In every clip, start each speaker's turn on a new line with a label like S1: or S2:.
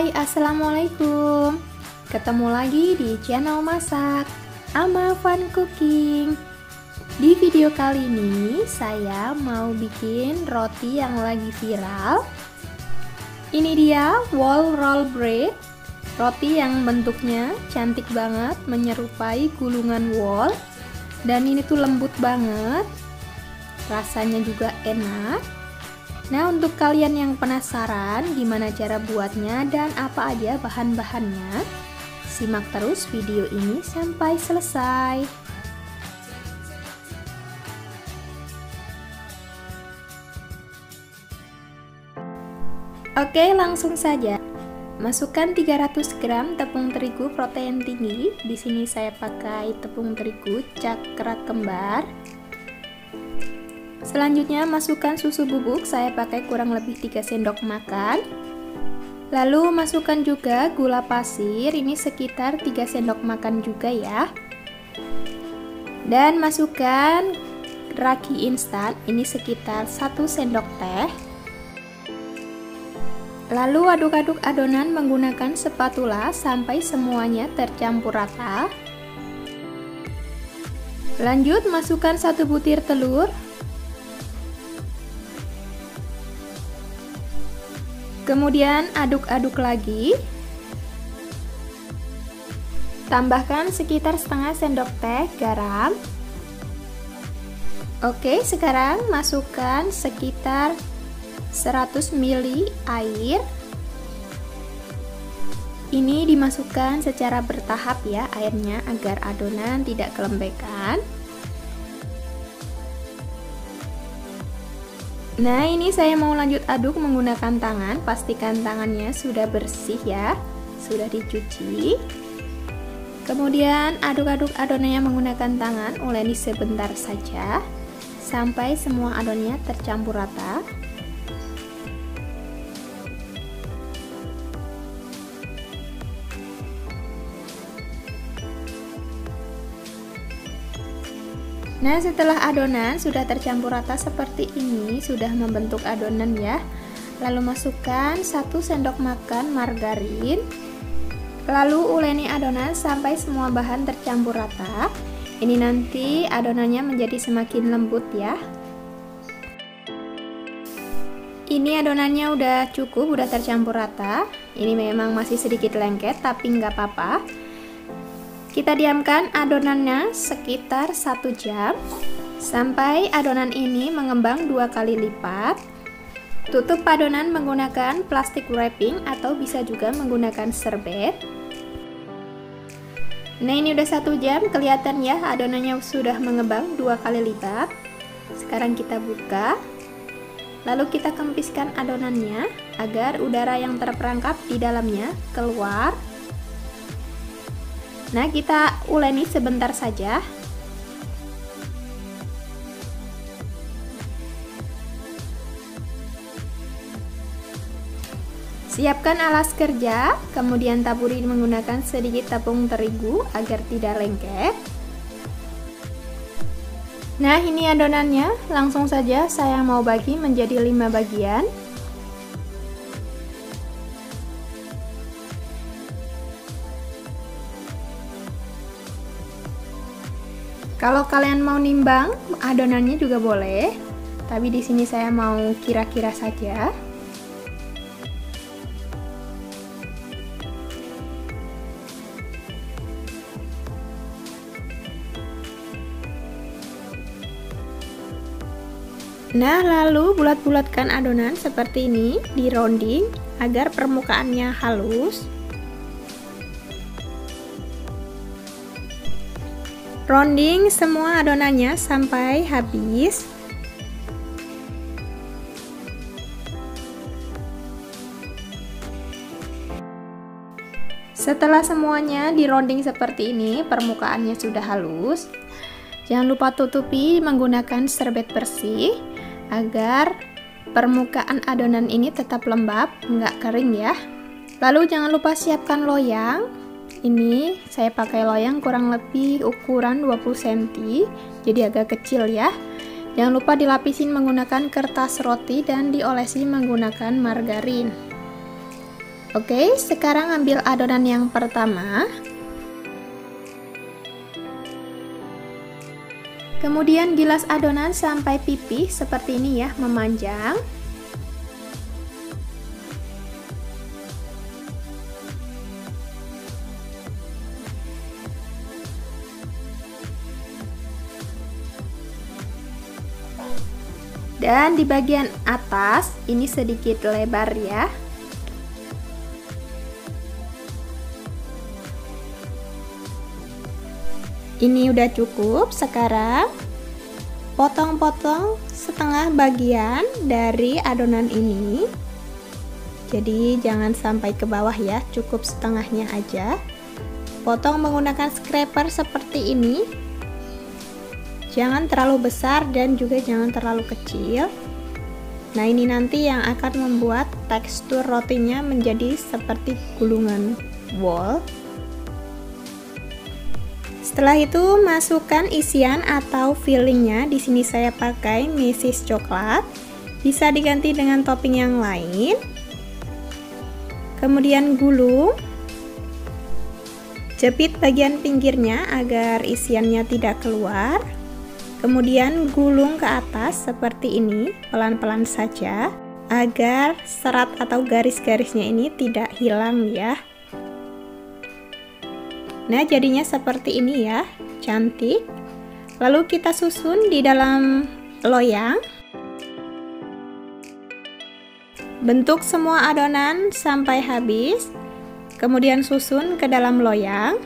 S1: Hai, assalamualaikum. Ketemu lagi di channel masak Ama Fun Cooking. Di video kali ini saya mau bikin roti yang lagi viral. Ini dia wall roll bread, roti yang bentuknya cantik banget, menyerupai gulungan wol. Dan ini tuh lembut banget, rasanya juga enak. Nah, untuk kalian yang penasaran gimana cara buatnya dan apa aja bahan-bahannya, simak terus video ini sampai selesai. Oke, langsung saja. Masukkan 300 gram tepung terigu protein tinggi. Di sini saya pakai tepung terigu cakra kembar. Selanjutnya masukkan susu bubuk, saya pakai kurang lebih 3 sendok makan. Lalu masukkan juga gula pasir, ini sekitar 3 sendok makan juga ya. Dan masukkan ragi instan, ini sekitar 1 sendok teh. Lalu aduk-aduk adonan menggunakan spatula sampai semuanya tercampur rata. Lanjut masukkan 1 butir telur. Kemudian aduk-aduk lagi. Tambahkan sekitar setengah sendok teh garam. Oke, sekarang masukkan sekitar 100 ml air. Ini dimasukkan secara bertahap ya airnya agar adonan tidak kelembekan. Nah, ini saya mau lanjut aduk menggunakan tangan. Pastikan tangannya sudah bersih ya, sudah dicuci. Kemudian aduk-aduk adonannya menggunakan tangan, uleni sebentar saja sampai semua adonannya tercampur rata. Nah, setelah adonan sudah tercampur rata seperti ini, sudah membentuk adonan ya. Lalu masukkan 1 sendok makan margarin. Lalu uleni adonan sampai semua bahan tercampur rata. Ini nanti adonannya menjadi semakin lembut ya. Ini adonannya udah cukup, udah tercampur rata. Ini memang masih sedikit lengket tapi nggak apa-apa. Kita diamkan adonannya sekitar 1 jam sampai adonan ini mengembang 2 kali lipat. Tutup adonan menggunakan plastik wrapping atau bisa juga menggunakan serbet. Nah, ini udah 1 jam, kelihatan ya adonannya sudah mengembang 2 kali lipat. Sekarang kita buka. Lalu kita kempiskan adonannya agar udara yang terperangkap di dalamnya keluar. Nah, kita uleni sebentar saja. Siapkan alas kerja, kemudian taburi menggunakan sedikit tepung terigu agar tidak lengket. Nah, ini adonannya, langsung saja saya mau bagi menjadi 5 bagian. Kalau kalian mau nimbang adonannya juga boleh, tapi di sini saya mau kira-kira saja. Nah, lalu bulat-bulatkan adonan seperti ini, di rounding agar permukaannya halus. Rounding semua adonannya sampai habis. Setelah semuanya di rounding seperti ini, permukaannya sudah halus. Jangan lupa tutupi menggunakan serbet bersih agar permukaan adonan ini tetap lembab, nggak kering ya. Lalu jangan lupa siapkan loyang. Ini saya pakai loyang kurang lebih ukuran 20 cm, jadi agak kecil ya. Jangan lupa dilapisin menggunakan kertas roti dan diolesi menggunakan margarin. Oke, sekarang ambil adonan yang pertama. Kemudian gilas adonan sampai pipih seperti ini ya, memanjang. Dan di bagian atas ini sedikit lebar ya. Ini udah cukup. Sekarang potong-potong setengah bagian dari adonan ini. Jadi jangan sampai ke bawah ya, cukup setengahnya aja. Potong menggunakan scraper seperti ini. Jangan terlalu besar dan juga jangan terlalu kecil. Nah, ini nanti yang akan membuat tekstur rotinya menjadi seperti gulungan wol. Setelah itu masukkan isian atau fillingnya. Di sini saya pakai mesis coklat. Bisa diganti dengan topping yang lain. Kemudian gulung. Jepit bagian pinggirnya agar isiannya tidak keluar. Kemudian gulung ke atas seperti ini, pelan-pelan saja agar serat atau garis-garisnya ini tidak hilang ya. Nah, jadinya seperti ini ya, cantik. Lalu kita susun di dalam loyang. Bentuk semua adonan sampai habis. Kemudian susun ke dalam loyang.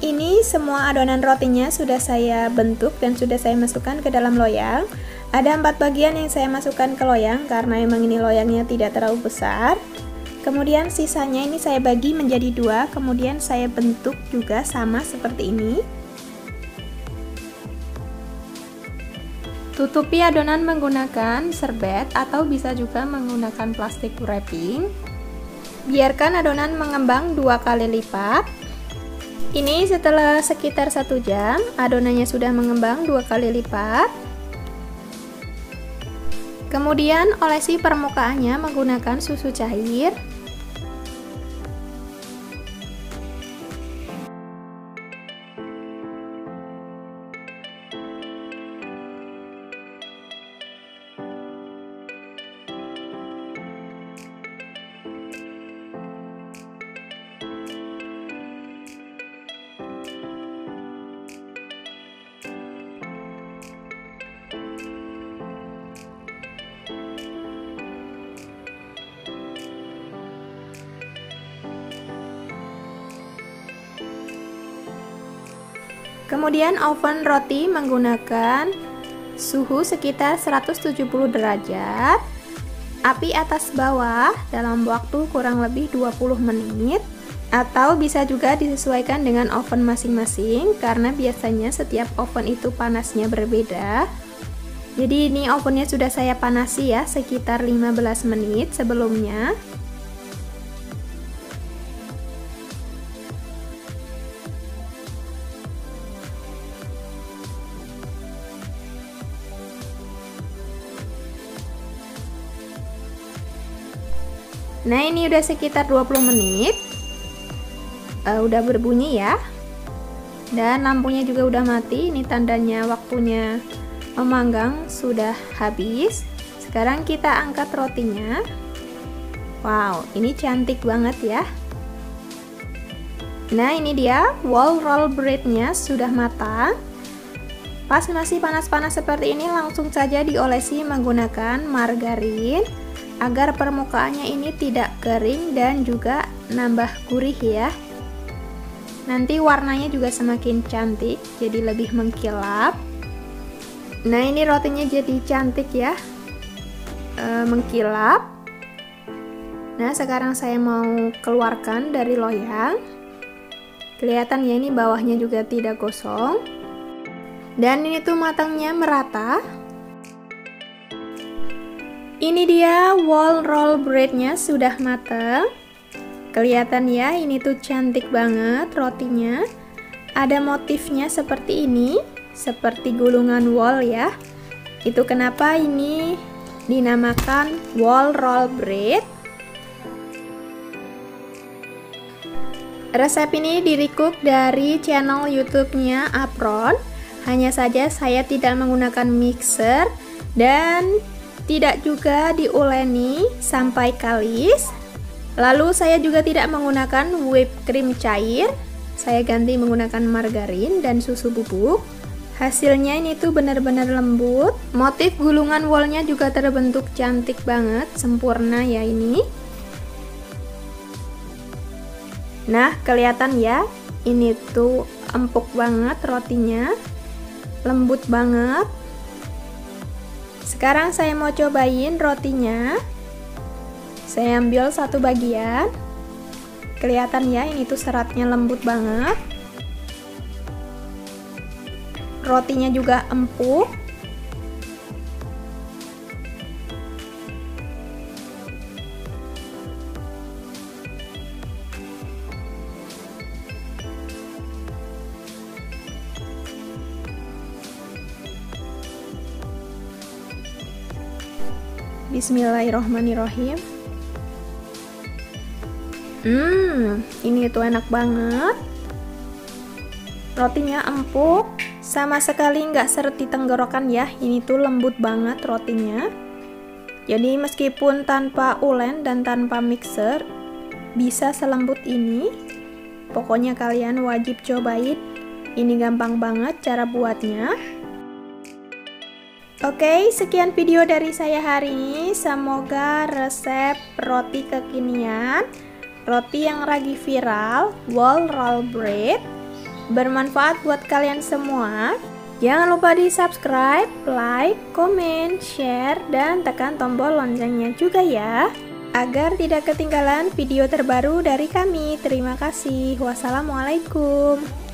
S1: Ini semua adonan rotinya sudah saya bentuk dan sudah saya masukkan ke dalam loyang. Ada 4 bagian yang saya masukkan ke loyang karena emang ini loyangnya tidak terlalu besar. Kemudian sisanya ini saya bagi menjadi 2, kemudian saya bentuk juga sama seperti ini. Tutupi adonan menggunakan serbet atau bisa juga menggunakan plastik wrapping. Biarkan adonan mengembang 2 kali lipat. Ini setelah sekitar 1 jam, adonannya sudah mengembang 2 kali lipat. Kemudian olesi permukaannya menggunakan susu cair. Kemudian oven roti menggunakan suhu sekitar 170 derajat, api atas bawah dalam waktu kurang lebih 20 menit, atau bisa juga disesuaikan dengan oven masing-masing karena biasanya setiap oven itu panasnya berbeda. Jadi ini ovennya sudah saya panasi ya, sekitar 15 menit sebelumnya. Nah, ini udah sekitar 20 menit. Udah berbunyi ya. Dan lampunya juga udah mati. Ini tandanya waktunya memanggang sudah habis. Sekarang kita angkat rotinya. Wow, ini cantik banget ya. Nah, ini dia wall roll breadnya sudah matang. Pas masih panas-panas seperti ini, langsung saja diolesi menggunakan margarin agar permukaannya ini tidak kering dan juga nambah gurih ya. Nanti warnanya juga semakin cantik, jadi lebih mengkilap. Nah, ini rotinya jadi cantik ya, mengkilap. Nah, sekarang saya mau keluarkan dari loyang. Kelihatan ya, ini bawahnya juga tidak gosong. Dan ini tuh matangnya merata. Ini dia wall roll breadnya sudah matang. Kelihatan ya, ini tuh cantik banget rotinya. Ada motifnya seperti ini, seperti gulungan wall ya. Itu kenapa ini dinamakan wall roll bread. Resep ini di-recook dari channel YouTube-nya Apron. Hanya saja saya tidak menggunakan mixer dan tidak juga diuleni sampai kalis. Lalu saya juga tidak menggunakan whipped cream cair. Saya ganti menggunakan margarin dan susu bubuk. Hasilnya ini tuh benar-benar lembut. Motif gulungan wallnya juga terbentuk cantik banget, sempurna ya ini. Nah, kelihatan ya, ini tuh empuk banget rotinya, lembut banget. Sekarang saya mau cobain rotinya. Saya ambil satu bagian. Kelihatan ya, ini tuh seratnya lembut banget. Rotinya juga empuk. Bismillahirrohmanirrohim. Ini tuh enak banget. Rotinya empuk, sama sekali nggak seret di tenggorokan ya. Ini tuh lembut banget rotinya. Jadi meskipun tanpa ulen dan tanpa mixer, bisa selembut ini. Pokoknya kalian wajib cobain. Ini gampang banget cara buatnya. Oke, sekian video dari saya hari ini. Semoga resep roti kekinian, roti yang lagi viral, wall roll bread, bermanfaat buat kalian semua. Jangan lupa di subscribe, like, comment, share, dan tekan tombol loncengnya juga ya, agar tidak ketinggalan video terbaru dari kami. Terima kasih. Wassalamualaikum.